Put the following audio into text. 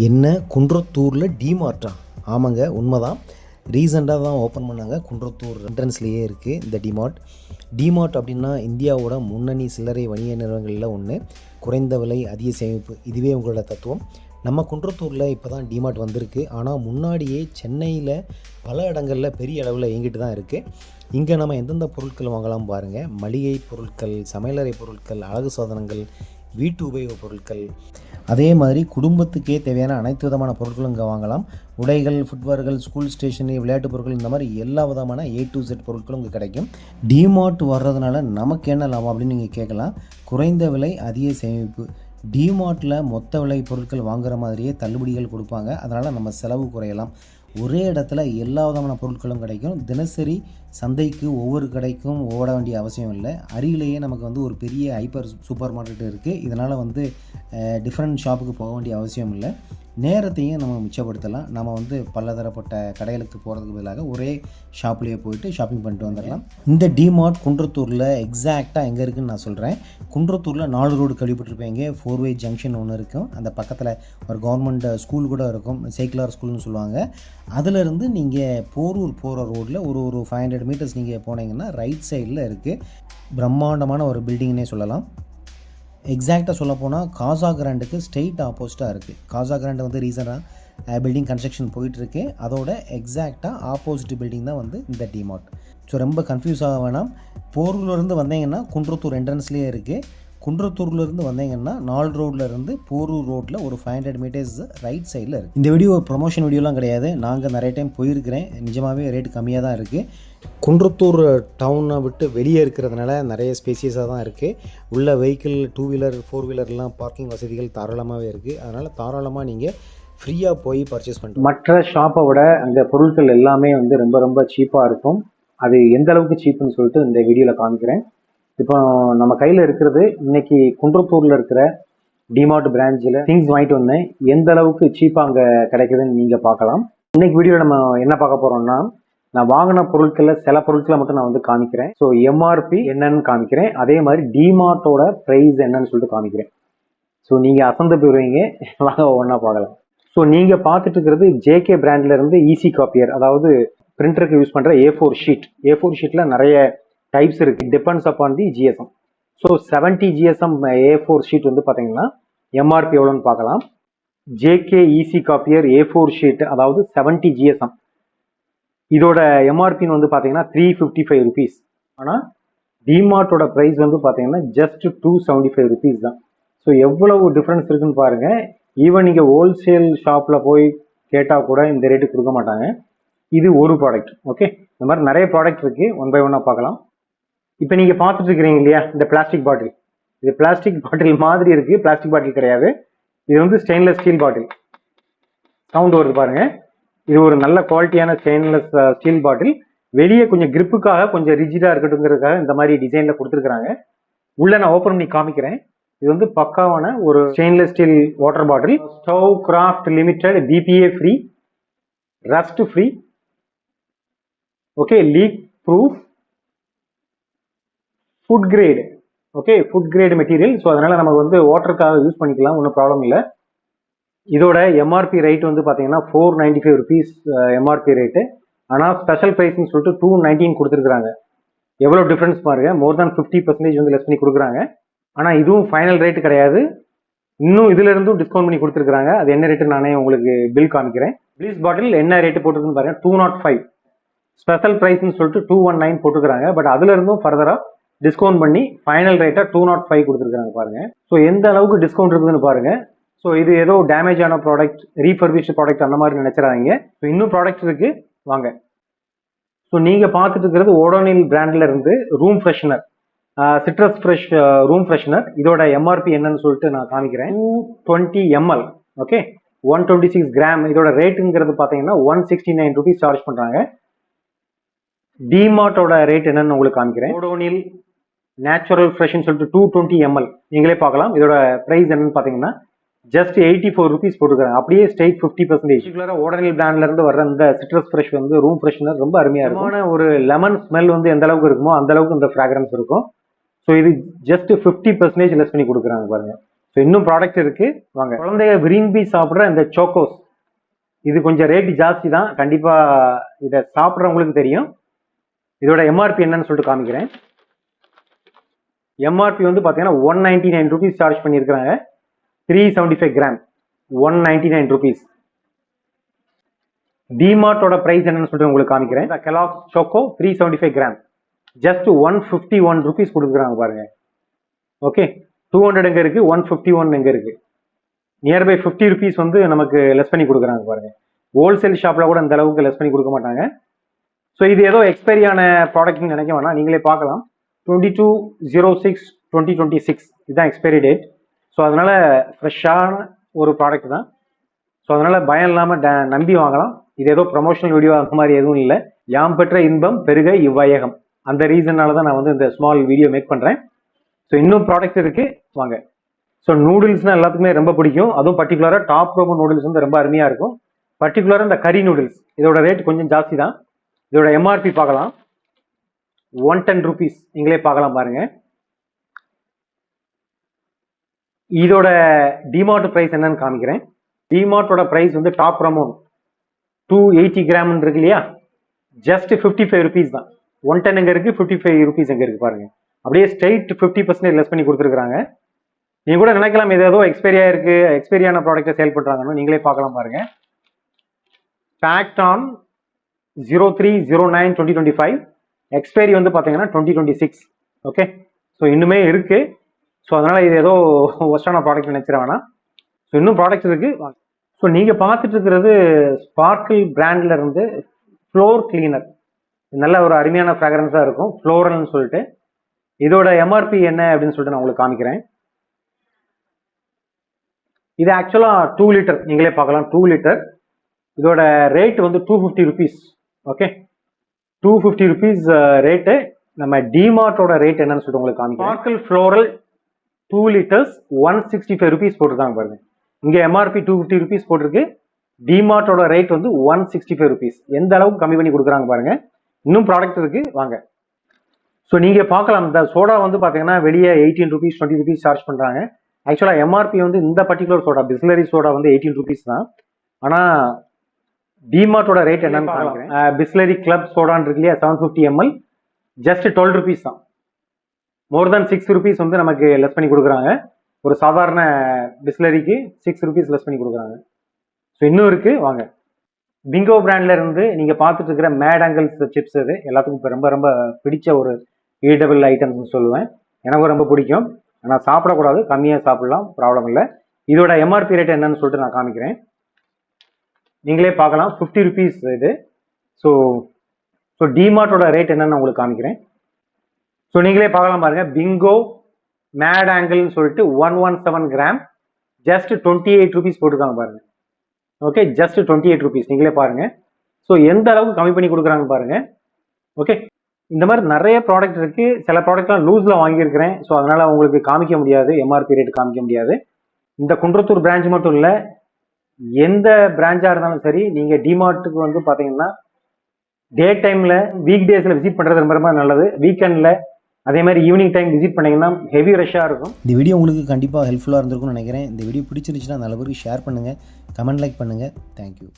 என்ன குன்றத்தூரில் டிமார்ட்டா? ஆமாங்க, உண்மைதான். ரீசெண்டாக தான் ஓப்பன் பண்ணாங்க. குன்றத்தூர் என்ட்ரன்ஸ்லேயே இருக்குது இந்த டிமார்ட். டிமார்ட் அப்படின்னா இந்தியாவோட முன்னணி சில்லறை வணிக நிறுவனங்களில் ஒன்று. குறைந்த விலை, அதிக சேமிப்பு, இதுவே உங்களோட தத்துவம். நம்ம குன்றத்தூரில் இப்போ தான் டிமார்ட் வந்திருக்கு. ஆனால் முன்னாடியே சென்னையில் பல இடங்களில் பெரிய அளவில் இயங்கிட்டு தான் இருக்குது. இங்கே நம்ம எந்தெந்த பொருட்கள் வாங்கலாம் பாருங்கள். மளிகை பொருட்கள், சமையலறை பொருட்கள், அழகு சாதனங்கள், வீட்டு உபயோக பொருட்கள், அதே மாதிரி குடும்பத்துக்கே தேவையான அனைத்து விதமான பொருட்களும் இங்கே வாங்கலாம். உடைகள், ஃபுட்வேர்கள், ஸ்கூல் ஸ்டேஷனரி, விளையாட்டு பொருட்கள், இந்த மாதிரி எல்லா விதமான A to Z பொருட்களும் இங்கே கிடைக்கும். டிமார்ட் வர்றதுனால நமக்கு என்ன லாபம் அப்படின்னு நீங்கள் கேட்கலாம். குறைந்த விலை, அதிக சேமிப்பு. டிமார்ட்டில் மொத்த விலை பொருட்கள் வாங்குகிற மாதிரியே தள்ளுபடிகள் கொடுப்பாங்க. அதனால் நம்ம செலவு குறையலாம். ஒரே இடத்துல எல்லா விதமான பொருட்களும் கிடைக்கும். தினசரி சந்தைக்கு ஒவ்வொரு கடைக்கும் ஓட வேண்டிய அவசியம் இல்லை. அருகிலேயே நமக்கு ஒரு பெரிய ஹைப்பர் சூப்பர் மார்க்கெட் இருக்குது. இதனால் டிஃப்ரெண்ட் ஷாப்புக்கு போக வேண்டிய அவசியம் இல்லை. நேரத்தையும் நம்ம மிச்சப்படுத்தலாம். நம்ம பலதரப்பட்ட கடைகளுக்கு போகிறதுக்கு பதிலாக ஒரே ஷாப்லேயே போயிட்டு ஷாப்பிங் பண்ணிட்டு வந்துடலாம். இந்த டிமார்ட் குன்றத்தூரில் எக்ஸாக்டாக எங்கே இருக்குதுன்னு நான் சொல்கிறேன். குன்றத்தூரில் 4 ரோடு கேள்விப்பட்டிருப்பீங்க. 4-way ஜங்ஷன் ஒன்று இருக்கும். அந்த பக்கத்தில் ஒரு கவர்மெண்ட் ஸ்கூல் கூட இருக்கும், சேக்குலர் ஸ்கூல்னு சொல்லுவாங்க. அதிலிருந்து நீங்கள் போரூர் போகிற ரோட்டில் ஒரு 500 மீட்டர்ஸ் நீங்கள் போனீங்கன்னா ரைட் சைடில் இருக்குது. பிரம்மாண்டமான ஒரு பில்டிங்னே சொல்லலாம். எக்ஸாக்டாக சொல்லப்போனால் காசா கிராண்டுக்கு ஸ்ட்ரெயிட் ஆப்போசிட்டாக இருக்குது. காசா கிராண்டு ரீசனாக பில்டிங் கன்ஸ்ட்ரக்ஷன் போயிட்டுருக்கு. அதோட எக்ஸாக்டாக ஆப்போசிட் பில்டிங் தான் இந்த டிமார்ட். ஸோ ரொம்ப கன்ஃபியூஸ் ஆக வேணாம். போரூர்லேருந்து வந்தீங்கன்னா குன்றத்தூர் என்ட்ரன்ஸ்லேயே இருக்குது. குன்றத்தூர்லேருந்து வந்தீங்கன்னா 4 ரோட்லேருந்து போரூர் ரோட்டில் ஒரு 500 மீட்டர்ஸ் ரைட் சைடில் இருக்குது. இந்த வீடியோ ஒரு ப்ரொமோஷன் வீடியோலாம் கிடையாது. நாங்கள் நிறைய டைம் போயிருக்கிறேன். நிஜமாகவே ரேட் கம்மியாக தான் இருக்குது. குன்றத்தூர் டவுனை விட்டு வெளியே இருக்கிறதுனால நிறைய ஸ்பேசியஸாக தான் இருக்குது. உள்ள வெஹிக்கிள், 2 வீலர் 4 வீலர்லாம் பார்க்கிங் வசதிகள் தாராளமாகவே இருக்குது. அதனால் தாராளமாக நீங்கள் ஃப்ரீயாக போய் பர்ச்சேஸ் பண்ணிட்டு மற்ற ஷாப்பை விட அந்த பொருட்கள் எல்லாமே ரொம்ப ரொம்ப சீப்பாக இருக்கும். அது எந்த அளவுக்கு சீப்புன்னு சொல்லிட்டு இந்த வீடியோவில் காமிக்கிறேன். இப்போ நம்ம கையில் இருக்கிறது இன்னைக்கு குன்றத்தூரில் இருக்கிற டிமார்ட் பிரான்ச்சில் திங்ஸ் வாங்கிட்டு வந்தேன். எந்த அளவுக்கு சீப்பாக அங்கே கிடைக்குதுன்னு நீங்கள் பார்க்கலாம். இன்னைக்கு வீடியோவில் நம்ம என்ன பார்க்க போகிறோம்னா, நான் வாங்கின பொருட்களில் சில பொருட்களை மட்டும் நான் காமிக்கிறேன். ஸோ MRP என்னன்னு காமிக்கிறேன். அதே மாதிரி டிமார்ட்டோட ப்ரைஸ் என்னன்னு சொல்லிட்டு காமிக்கிறேன். ஸோ நீங்கள் அசந்து போயிடுவீங்க. வாங்க ஒன்றா பார்க்கலாம். ஸோ நீங்கள் பார்த்துட்டு இருக்கிறது JK பிராண்ட்ல இருந்து ஈஸி காப்பியர், அதாவது பிரிண்டருக்கு யூஸ் பண்ணுற A4 ஷீட். A4 ஷீட்டில் நிறைய டைப்ஸ் இருக்குது. டிபெண்ட்ஸ் அப்பான் தி GSM. So 70 GSM A4 sheet பார்த்தீங்கன்னா MRP எவ்வளோன்னு பார்க்கலாம். JK easy copier A4 sheet, அதாவது 70 GSM, இதோட MRPன்னு பார்த்தீங்கன்னா 355 rupees. ஆனால் டிமார்ட்டோட ப்ரைஸ் பார்த்தீங்கன்னா ஜஸ்ட் 275 rupees தான். ஸோ எவ்வளவு டிஃப்ரென்ஸ் இருக்குன்னு பாருங்கள். ஈவன் நீங்கள் ஹோல்சேல் ஷாப்பில் போய் கேட்டால் கூட இந்த ரேட்டு கொடுக்க மாட்டாங்க. இது ஒரு ப்ராடக்ட். ஓகே, இந்த மாதிரி நிறைய ப்ராடக்ட் இருக்குது. ஒன் பை ஒன்னாக பார்க்கலாம். இப்போ நீங்கள் பார்த்துட்டு இருக்கிறீங்க இல்லையா, இந்த பிளாஸ்டிக் பாட்டில். இது பிளாஸ்டிக் பாட்டில் மாதிரி இருக்குது. பிளாஸ்டிக் பாட்டில் கிடையாது. இது ஸ்டெயின்லெஸ் ஸ்டீல் பாட்டில். சவுண்ட் வருது பாருங்க. இது ஒரு நல்ல குவாலிட்டியான ஸ்டெயின்லெஸ் ஸ்டீல் பாட்டில். வெளியே கொஞ்சம் கிரிப்புக்காக, கொஞ்சம் ரிஜிடாக இருக்கட்டுங்கிறதுக்காக இந்த மாதிரி டிசைனில் கொடுத்துருக்குறாங்க. உள்ள நான் ஓப்பன் பண்ணி காமிக்கிறேன். இது பக்காவான ஒரு stainless steel water bottle. Stove craft limited, BPA free, rust free, okay, league proof, food grade. Okay, food grade material. So அதனால நமக்கு வாட்டருக்காக யூஸ் பண்ணிக்கலாம், ஒன்றும் ப்ராப்ளம் இல்லை. இதோட MRP ரேட் பார்த்தீங்கன்னா 495 rupees MRP ரேட்டு. ஆனால் ஸ்பெஷல் ப்ரைஸ்ன்னு சொல்லிட்டு 219 கொடுத்துருக்குறாங்க. எவ்வளோ டிஃப்ரென்ஸ் பாருங்க. மோர் தேன் 50% லெஸ் பண்ணி கொடுக்குறாங்க. ஆனால் இதுவும் ஃபைனல் ரேட்டு கிடையாது. இன்னும் இதுல இருந்தும் டிஸ்கவுண்ட் பண்ணி கொடுத்துருக்காங்க. அது என்ன ரேட்டு நானே உங்களுக்கு பில் காமிக்கிறேன். ப்ளீஸ் பாட்டில் என்ன ரேட்டு போட்டுருக்குன்னு பாருங்க. 205. ஸ்பெஷல் ப்ரைஸ்ன்னு சொல்லிட்டு 219 போட்டுக்கிறாங்க. பட் அதுல இருந்தும் ஃபர்தரா டிஸ்கவுண்ட் பண்ணி ஃபைனல் ரேட்டா 205 கொடுத்துருக்காங்க பாருங்க. ஸோ எந்த அளவுக்கு டிஸ்கவுண்ட் இருக்குதுன்னு பாருங்க. ஸோ இது ஏதோ டேமேஜ் ஆன ப்ராடக்ட், ரீஃபர்பிஷ்டு ப்ராடக்ட் அந்த மாதிரி நினைச்சிடாதீங்க. ஸோ இன்னும் ப்ராடக்ட் இருக்கு, வாங்க. ஸோ நீங்க பார்த்துட்டு இருக்கிறது ஓடோனில் பிராண்ட்ல இருந்து room freshener, citrus fresh room freshener. இதோட MRP என்னன்னு சொல்லிட்டு நான் காமிக்கிறேன். 220 ml. Okay, 126 gram. இதோட ரேட்டுங்கிறது பார்த்தீங்கன்னா 169 rupees சார்ஜ் பண்றாங்க. டிமார்ட்டோட ரேட் என்னன்னு உங்களுக்கு காமிக்கிறேன். ஓடோனில் நேச்சுரல் ஃப்ரெஷ்னு சொல்லிட்டு 220 ml நீங்களே பார்க்கலாம். இதோட பிரைஸ் என்னன்னு பார்த்தீங்கன்னா ஜஸ்ட் 84 rupees போட்டுருக்காங்க. அப்படியே ஸ்ட்ரெயிட் 50%. ஓடோனில் பிராண்ட்ல இருந்து வர்ற இந்த சிட்ரஸ் ஃப்ரெஷ் ரூம் ஃப்ரெஷ்னர் ரொம்ப அருமையா இருக்கும். ஒரு லெமன் ஸ்மெல் எந்த அளவுக்கு இருக்குமோ அந்த அளவுக்கு இந்த ஃப்ராக்ரன்ஸ் இருக்கும். ஸோ இது ஜஸ்ட் 50% லெஸ் பண்ணி கொடுக்குறாங்க பாருங்க. ஸோ இன்னும் ப்ராடக்ட் இருக்கு, வாங்க. குழந்தைய விரும்பி சாப்பிட்ற இந்த சோக்கோஸ், இது கொஞ்சம் ரேட் ஜாஸ்தி தான், கண்டிப்பா இதை சாப்பிட்றவங்களுக்கு தெரியும். இதோட எம்ஆர்பி என்னன்னு சொல்லிட்டு காமிக்கிறேன். எம்ஆர்பி வந்து பார்த்தீங்கன்னா 199 rupees சார்ஜ் பண்ணியிருக்கிறாங்க. 375 கிராம் 199 rupees. டிமார்ட்டோட பிரைஸ் என்னன்னு சொல்லிட்டு உங்களுக்கு காமிக்கிறேன். Kellogg's choco 375 gram just 151 rupees கொடுக்குறாங்க பாருங்க. ஓகே, 200 எங்க இருக்கு, 151 எங்க இருக்கு, நியர்பை 50 rupees வந்து நமக்கு லெஸ் பண்ணி கொடுக்குறாங்க பாருங்க. ஹோல்சேல் ஷாப்ல கூட இந்த அளவுக்கு லெஸ் பண்ணி கொடுக்க மாட்டாங்க. ஸோ இது ஏதோ எக்ஸ்பைரியான ப்ராடக்ட்னு நினைக்க வேணாம், நீங்களே பார்க்கலாம். 22/06/2026 இதுதான் எக்ஸ்பைரி டேட். ஸோ அதனால ஃப்ரெஷ்ஷான ஒரு ப்ராடக்ட் தான். ஸோ அதனால பயம் இல்லாமல் நம்பி வாங்கலாம். இது ஏதோ ப்ரமோஷனல் வீடியோ அந்த மாதிரி எதுவும் இல்லை. யாம் பெற்ற இன்பம் பெருக இவ்வையகம், அந்த ரீசன்னால தான் நான் வந்து இந்த ஸ்மால் வீடியோ மேக் பண்ணுறேன். ஸோ இன்னும் ப்ராடக்ட் இருக்கு, வாங்க. ஸோ நூடுல்ஸ்னால் எல்லாத்துக்குமே ரொம்ப பிடிக்கும். அதுவும் பர்டிகுலராக டாப் ரோபோ நூடுல்ஸ் வந்து ரொம்ப அருமையாக இருக்கும். பர்டிகுலராக இந்த கறி நூடுல்ஸ், இதோட ரேட் கொஞ்சம் ஜாஸ்தி தான். இதோட எம்ஆர்பி பார்க்கலாம், 110 rupees. நீங்களே பார்க்கலாம் பாருங்க. இதோட டிமார்ட் பிரைஸ் என்னன்னு காமிக்கிறேன். டிமார்ட்டோட பிரைஸ் வந்து டாப் ரோமோ 280 கிராம் இருக்கு இல்லையா, ஜஸ்ட் 55 rupees தான். 110 எங்க இருக்கு, 55 rupees எங்க இருக்கு பாருங்க. அப்படியே ஸ்ட்ரைட் 50% லெஸ் பண்ணி கொடுத்துருக்காங்க. நீங்க கூட நினைக்கலாம் இது ஏதோ எக்ஸ்பைரியா இருக்கு, எக்ஸ்பைரியான ப்ராடக்ட்டை சேல் பண்றாங்கன்னு. நீங்களே பார்க்கலாம் பாருங்க. பேக்ட் ஆன் 03/09/2025, எக்ஸ்பைரி வந்து பாத்தீங்கன்னா 2026. ஓகே, ஸோ இன்னுமே இருக்கு. ஸோ அதனால இது ஏதோ ஒஸ்டான ப்ராடக்ட் நினைச்சிட வேணாம். ஸோ இன்னும் ப்ராடக்ட் இருக்கு. ஸோ நீங்க பார்த்துட்டு இருக்கிறது ஸ்பார்க்கிள் பிராண்ட்ல இருந்து ஃப்ளோர் கிளீனர். நல்ல ஒரு அருமையான ஃப்ராக்ரன்ஸா இருக்கும், ஃப்ளோரல்னு சொல்லிட்டு. இதோட எம்ஆர்பி என்ன அப்படின்னு சொல்லிட்டு நான் உங்களுக்கு காமிக்கிறேன். இது ஆக்சுவலா 2 லிட்டர், நீங்களே பார்க்கலாம் 2 லிட்டர். இதோட ரேட் வந்து 250 rupees. Okay, 250 rupees rate. நம்ம டிமார்ட்டோட ரேட் என்னன்னு சொல்லிட்டு உங்களுக்கு காமிக்கிறேன். ஸ்பார்க்கிள் ஃப்ளோரல் 2 liters 165 rupees போட்டுருக்காங்க பாருங்க. இங்க எம்ஆர்பி 250 rupees போட்டிருக்கு, டிமார்ட்டோட ரேட் வந்து 165 rupees. எந்த அளவுக்கு கம்மி பண்ணி கொடுக்குறாங்க பாருங்க. இன்னும் ப்ராடக்ட் இருக்கு, வாங்க. ஸோ நீங்க பார்க்கலாம், இந்த சோடா வந்து பாத்தீங்கன்னா வெளியே 18 rupees 20 rupees சார்ஜ் பண்றாங்க. ஆக்சுவலா எம்ஆர்பி வந்து இந்த பர்டிகுலர் சோடா, பிஸ்லரி சோடா வந்து 18 rupees தான். ஆனா டிமார்ட்டோட ரேட் என்னன்னு பாருங்க. பிஸ்லரி கிளப் சோடான்னு இருக்கு இல்லையா, 750 ml ஜஸ்ட் 12 rupees தான். மோர் தேன் 6 rupees வந்து நமக்கு லெஸ் பண்ணி கொடுக்குறாங்க. ஒரு சாதாரண பிஸ்லரிக்கு 6 rupees லெஸ் பண்ணி கொடுக்குறாங்க. ஸோ இன்னும் இருக்கு, வாங்க. பிங்கோ பிராண்ட்ல இருந்து நீங்க பார்த்துட்டு இருக்கிற மேட் ஆங்கிள்ஸ் சிப்ஸ், இது எல்லாத்துக்கும் இப்போ ரொம்ப ரொம்ப பிடிச்ச ஒரு ஈட்டபிள் ஐட்டம்ஸ் சொல்லுவேன். எனக்கும் ரொம்ப பிடிக்கும். ஆனால் சாப்பிடக்கூடாது, கம்மியாக சாப்பிடலாம், ப்ராப்ளம் இல்லை. இதோட எம்ஆர்பி ரேட் என்னன்னு சொல்லிட்டு நான் காமிக்கிறேன். நீங்களே பார்க்கலாம், 50 rupees இது. ஸோ டிமார்ட்டோட ரேட் என்னன்னு உங்களுக்கு காமிக்கிறேன். ஸோ நீங்களே பார்க்கலாம் பாருங்க. பிங்கோ மேட் ஆங்கிள்னு சொல்லிட்டு 117 கிராம் ஜஸ்ட் 28 rupees போட்டுருக்காங்க பாருங்க. Okay, just 28 rupees. நீங்களே பாருங்க. ஸோ எந்த அளவுக்கு கம்மி பண்ணி கொடுக்குறாங்க பாருங்க. ஓகே, இந்த மாதிரி நிறைய ப்ராடக்ட் இருக்கு. சில ப்ராடக்ட்லாம் லூஸ்ல வாங்கியிருக்கிறேன். ஸோ அதனால உங்களுக்கு காமிக்க முடியாது, எம்ஆர்பி ரேட் காமிக்க முடியாது. இந்த குன்றத்தூர் பிரான்ச் மட்டும் இல்லை, எந்த பிரான்ச்சா இருந்தாலும் சரி, நீங்க டிமார்ட்டுக்கு வந்து பாத்தீங்கன்னா டே டைம்ல வீக் டேஸ்ல விசிட் பண்றது ரொம்ப ரொம்ப நல்லது. வீக்கெண்ட்ல அதே மாதிரி ஈவினிங் டைம் விசிட் பண்ணீங்கன்னா ஹெவி ரஷ்ஷாக இருக்கும். இந்த வீடியோ உங்களுக்கு கண்டிப்பாக ஹெல்ப்ஃபுல்லாக இருந்திருக்கும்னு நினைக்கிறேன். இந்த வீடியோ பிடிச்சிருந்துச்சுன்னா நல்ல பேருக்கு ஷேர் பண்ணுங்கள், கமெண்ட் லைக் பண்ணுங்கள். தேங்க்யூ.